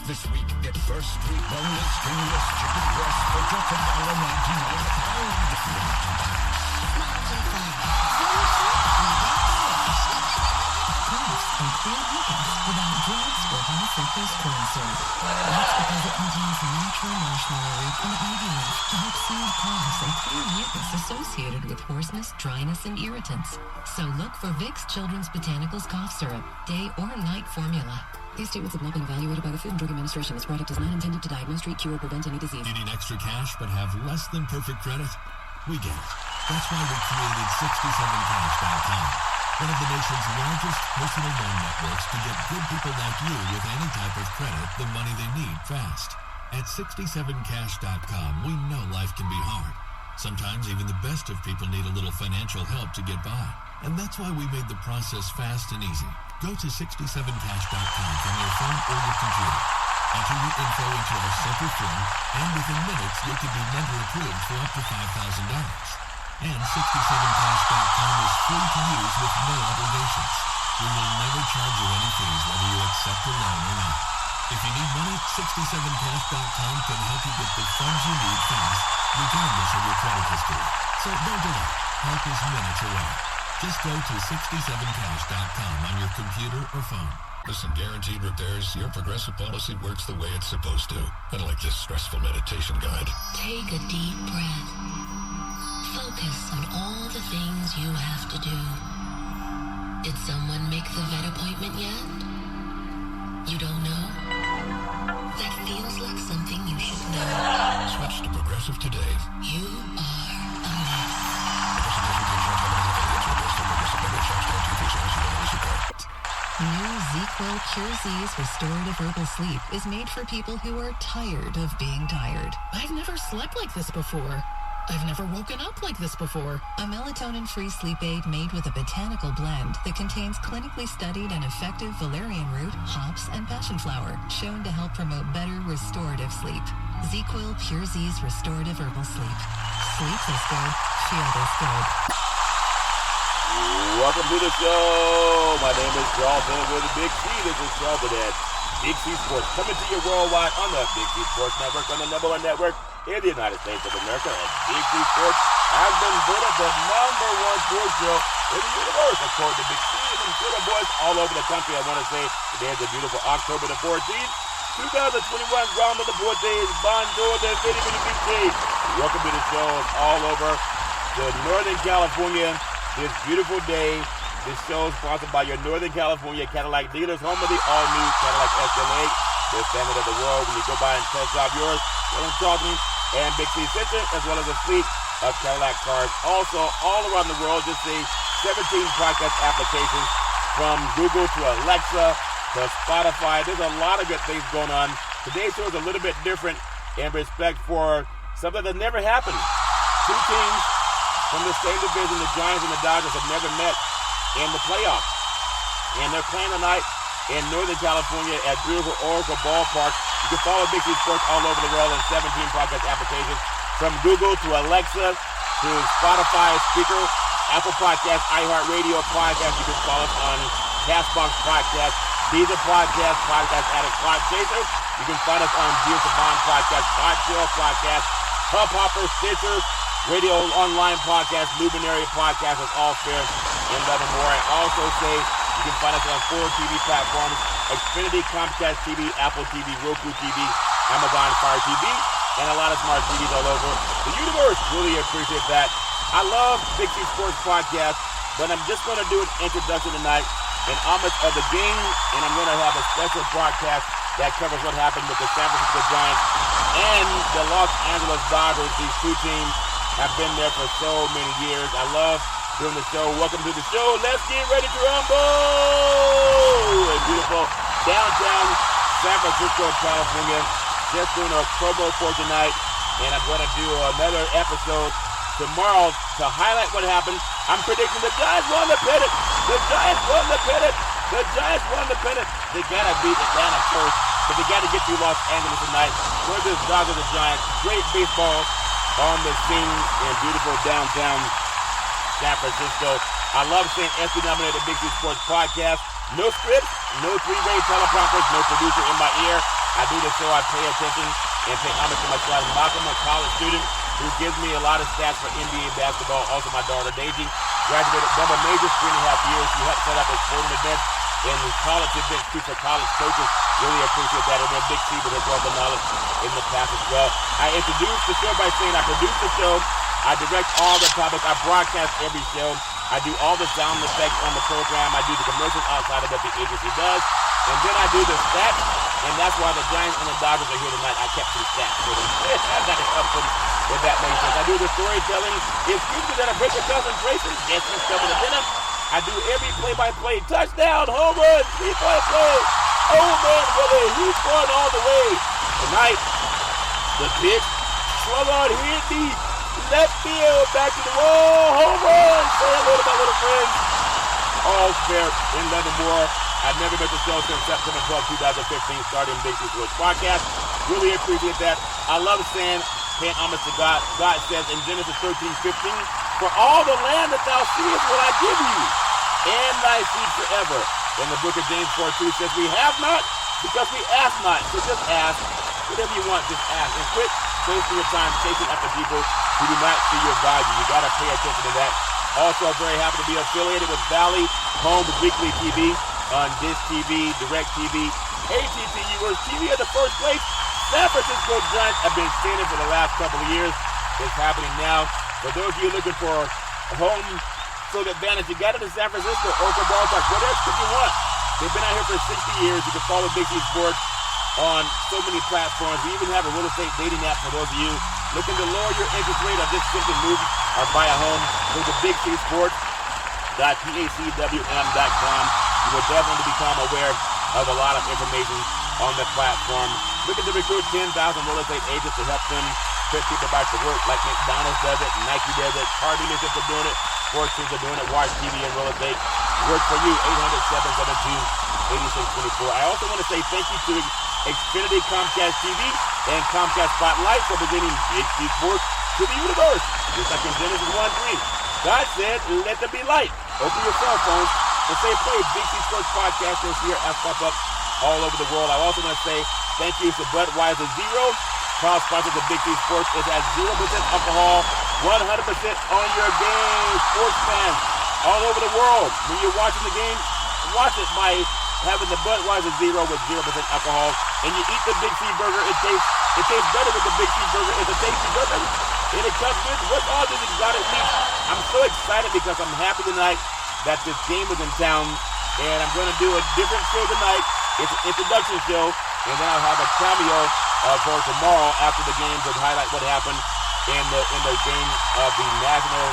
This week, get First Street boneless, skinless chicken breast for just $1.99 a pound. And clear weekends without drugs or high fructose corn syrup. That's because it contains natural marshmallow root and ivy leaf to help soothe coughs and clear mucus associated with hoarseness, dryness, and irritants. So look for Vicks Children's Botanicals Cough Syrup, day or night formula. These statements have not been evaluated by the Food and Drug Administration. This product is not intended to diagnose, treat, cure, or prevent any disease. Needing extra cash but have less than perfect credit? We get it. That's why we created 67cash.com. One of the nation's largest personal loan networks to get good people like you with any type of credit the money they need fast. At 67cash.com, we know life can be hard. Sometimes even the best of people need a little financial help to get by. And that's why we made the process fast and easy. Go to 67cash.com from your phone or your computer. Enter your info into our simple form, and within minutes you can be lender approved for up to $5,000. And 67cash.com is free to use with no obligations. We will never charge you any fees whether you accept a loan or not. If you need money, 67cash.com can help you get the funds you need fast, regardless of your credit history. So don't delay. Help is minutes away. Just go to 67cash.com on your computer or phone. Listen, guaranteed repairs, your Progressive policy works the way it's supposed to. Unlike this stressful meditation guide. Take a deep breath. Focus on all the things you have to do. Did someone make the vet appointment yet? You don't know? That feels like something you should know. Switch to Progressive today. You are a mess. New ZQL Cure Z's Restorative Herbal Sleep is made for people who are tired of being tired. I've never slept like this before. I've never woken up like this before. A melatonin-free sleep aid made with a botanical blend that contains clinically studied and effective valerian root, hops, and passion flower, shown to help promote better restorative sleep. ZQL Pure Z's Restorative Herbal Sleep. Sleep is good. Feel this good. Welcome to the show. My name is Charlton with the Big C. This is Charlton at Big C Sports, coming to you worldwide on the Big C Sports Network, on the number one network in the United States of America. And Big C Sports has been voted the number one sports show in the universe, according to Big C and Twitter boys all over the country. I want to say today is a beautiful October the 14th, 2021. Ground of the 4 days. Bonjour, the Big C. Welcome to the show all over to Northern California. This beautiful day. This show is sponsored by your Northern California Cadillac dealers, home of the all-new Cadillac Escalade, the standard of the world. When you go by and test drive yours, what I'm talking, and Big C Center, as well as a fleet of Cadillac cars. Also, all around the world, just see 17 podcast applications from Google to Alexa to Spotify. There's a lot of good things going on. Today's show is a little bit different in respect for something that never happened. Two teams from the same division, the Giants and the Dodgers, have never met in the playoffs. And they're playing tonight in Northern California at beautiful Oracle Ballpark. You can follow Big C Sports all over the world in 17 podcast applications, from Google to Alexa to Spotify speaker, Apple Podcasts, iHeartRadio Podcast. You can follow us on Castbox Podcast, Deezer Podcast, Podcast Addict Podchaser. You can find us on Dear Savon Podcast, Podchill Podcast, Hubhopper, Stitcher, Radio Online Podcast, Luminary Podcast is all fair and love and more. I also say you can find us on 4 TV platforms: Xfinity, Comcast TV, Apple TV, Roku TV, Amazon Fire TV, and a lot of smart TVs all over the universe. Really appreciate that. I love Big C Sports Podcast, but I'm just going to do an introduction tonight in homage of the game, and I'm going to have a special broadcast that covers what happened with the San Francisco Giants and the Los Angeles Dodgers. These two teams have been there for so many years. I love doing the show. Welcome to the show. Let's get ready to rumble! In beautiful downtown San Francisco, California. Just doing a promo for tonight, and I'm going to do another episode tomorrow to highlight what happened. I'm predicting the Giants won the pennant. The Giants won the pennant. The Giants won the pennant. They got to beat Atlanta first, but they got to get through Los Angeles tonight. Where's this Dodgers and Giants? Great baseball on the scene in beautiful downtown San Francisco. I love seeing Espy nominated Big C Sports Podcast. No scripts, no three-way teleprompters, no producer in my ear. I do the show, I pay attention and pay homage to my son Malcolm, a college student who gives me a lot of stats for NBA basketball. Also my daughter Daisy graduated double majors, 3.5 years. She helped set up a sporting event and college events too for college coaches. Really appreciate that. And then Big C with his wealth of knowledge in the past as well. I introduced the show by saying I produce the show. I direct all the topics. I broadcast every show. I do all the sound effects on the program. I do the commercials outside of what the agency does. And then I do the stats. And that's why the Giants and the Dodgers are here tonight. I kept some stats for them. I got to help them if that makes sense. I do the storytelling. Excuse me that I break your concentration. Yes, he's coming to dinner. I do every play-by-play. Touchdown, home run, play-by-play. Oh, man, brother, he's going all the way. Tonight, the pitch. Swung on here deep. Left field, back to the wall. Home run. Say hello to my little friends. All fair in Leavenworth. I've never missed a show since September 12, 2015, starting Big C Sports Podcast. Really appreciate that. I love saying, paying homage to God. God says in Genesis 13:15, for all the land that thou seest will I give you, and thy seed forever. In the book of James 4:2 says, we have not because we ask not. So just ask. Whatever you want, just ask. And quit wasting your time chasing after people who do not see your value. You got to pay attention to that. Also, I'm very happy to be affiliated with Valley Homes Weekly TV on Dish TV, Direct TV, ATT Viewers, TV in the first place. San Francisco Giants have been saying it for the last couple of years. It's happening now. For those of you looking for home field advantage, you got it in San Francisco, Oakland Ballpark. What else could you want? They've been out here for 60 years. You can follow Big C Sports on so many platforms. We even have a real estate dating app for those of you looking to lower your interest rate or just simply move or buy a home. Go to BigCSports.pacwm.com. You will definitely become aware of a lot of information on the platform. Looking to recruit 10,000 real estate agents to help them put people back to work like McDonald's does it, Nike does it, car dealerships are doing it, sports teams are doing it, watch TV and real estate. Work for you, 800-772-8624. I also want to say thank you to Xfinity Comcast TV and Comcast Spotlight for presenting Big C Sports to the universe. Just like in Genesis 1:3. God said, let there be light. Open your cell phones and say play Big C Sports Podcast. You'll see your app pop up all over the world. I also want to say thank you to Budweiser Zero. Proud sponsor of Big C Sports. It has 0% alcohol, 100% on your game. Sports fans all over the world. When you're watching the game, watch it by having the Budweiser Zero with 0% alcohol. And you eat the Big C burger. It tastes better with the Big C burger. It's a tasty burger. And it comes with what all this exotic meat. I'm so excited because I'm happy tonight that this game is in town. And I'm going to do a different show tonight. It's an introduction show. And then I'll have a cameo for tomorrow after the game to highlight what happened in the game of the National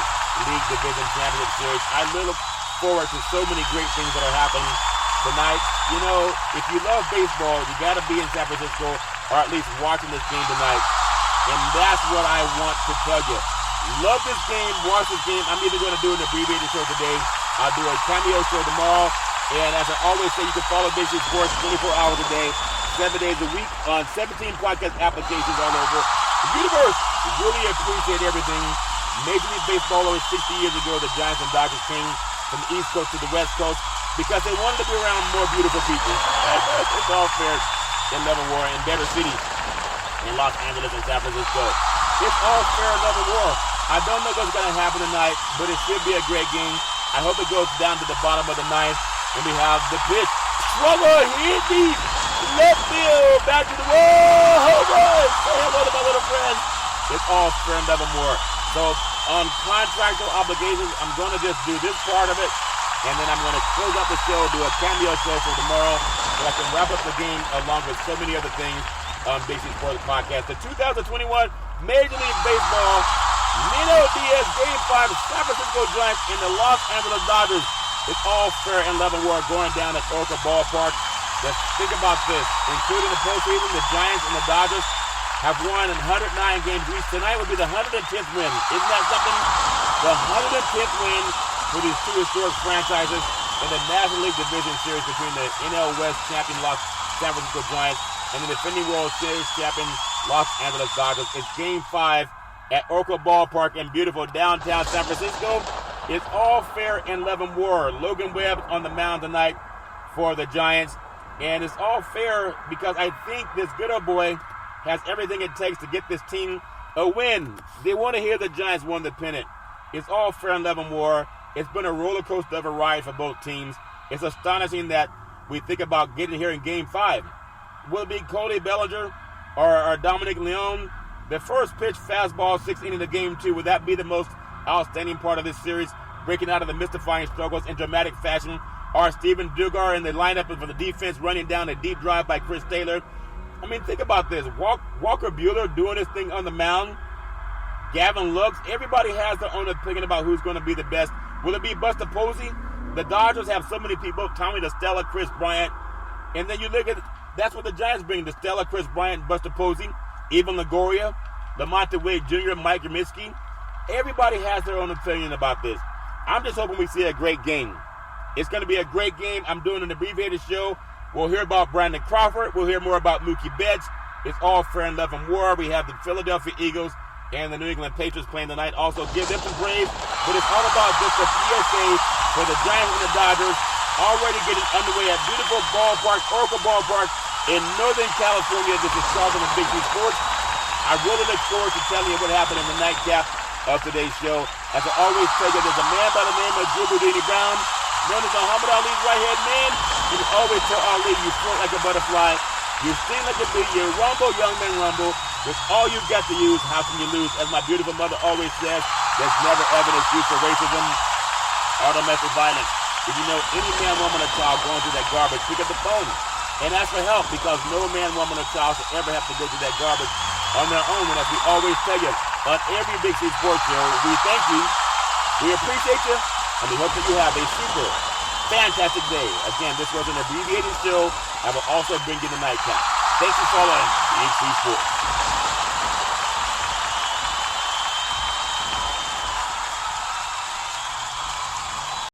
League Division Championship Series. I look forward to so many great things that are happening tonight. You know, if you love baseball, you got to be in San Francisco or at least watching this game tonight. And that's what I want to tell you. Love this game, watch this game. I'm even going to do an abbreviated show today. I'll do a cameo show tomorrow. And as I always say, you can follow Big C Sports 24 hours a day, 7 days a week on 17 podcast applications all over the universe. Really appreciate everything. Major League Baseball over 60 years ago, the Giants and Dodgers came from the East Coast to the West Coast because they wanted to be around more beautiful people. It's all fair in Leavenworth and better cities in Los Angeles and San Francisco. It's all fair in Leavenworth. I don't know what's going to happen tonight, but it should be a great game. I hope it goes down to the bottom of the ninth, and we have the pitch. Swung on here deep. Left field, back to the wall. Home run. Say hello to my little friends. It's all fair in Leavenworth. So on contractual obligations, I'm going to just do this part of it, and then I'm going to close up the show, do a cameo show for tomorrow, so I can wrap up the game along with so many other things on Big C Sports Podcast. The 2021 Major League Baseball Nino Diaz Game 5 San Francisco Giants and the Los Angeles Dodgers. It's all fair in Leavenworth going down at Oakland Ballpark. Just think about this. Including the postseason, the Giants and the Dodgers have won 109 games each. Tonight would be the 110th win. Isn't that something? The 110th win for these two historic franchises in the National League Division Series between the NL West champion San Francisco Giants and the defending World Series champion Los Angeles Dodgers. It's Game 5 at Oakland Ballpark in beautiful downtown San Francisco. It's all fair in Leavenworth. Logan Webb on the mound tonight for the Giants. And it's all fair because I think this good old boy has everything it takes to get this team a win. They want to hear the Giants won the pennant. It's all fair and level war. It's been a roller coaster of a ride for both teams. It's astonishing that we think about getting here in Game 5. Will it be Cody Bellinger or Dominic Leone? The first pitch fastball, 6th inning of Game 2. Would that be the most outstanding part of this series? Breaking out of the mystifying struggles in dramatic fashion. Or Steven Dugar in the lineup for the defense running down a deep drive by Chris Taylor. I mean, think about this. Walker Buehler doing his thing on the mound. Gavin Lux. Everybody has their own opinion about who's going to be the best. Will it be Buster Posey? The Dodgers have so many people. Tommy DeStella, Chris Bryant. And then you look at, that's what the Giants bring. DeStella, Chris Bryant, Buster Posey, Evan Longoria, Lamonte Wade Jr., Mike Yaminsky. Everybody has their own opinion about this. I'm just hoping we see a great game. It's going to be a great game. I'm doing an abbreviated show. We'll hear about Brandon Crawford. We'll hear more about Mookie Betts. It's all fair and love and war. We have the Philadelphia Eagles and the New England Patriots playing tonight. Also, give them some praise. But it's all about just a PSA for the Giants and the Dodgers already getting underway at beautiful ballpark, Oracle Ballpark in Northern California. This is Charles on Big C Sports. I really look forward to telling you what happened in the nightcap of today's show. As I always tell you, there's a man by the name of Drew Houdini Brown, known as Muhammad Ali's right-hand man. He would always tell Ali, you float like a butterfly, you sing like a bee, you rumble, young man, rumble. With all you've got to use, how can you lose? As my beautiful mother always says, there's never evidence used for racism or domestic violence. If you know any man, woman, or child going through that garbage, pick up the phone and ask for help, because no man, woman, or child should ever have to go through that garbage on their own. And as we always tell you, on every Big C Sports show, we thank you, we appreciate you, and we hope that you have a super fantastic day. Again, this was an abbreviated show. I will also bring you the nightcap. Thanks for following Big C Sports.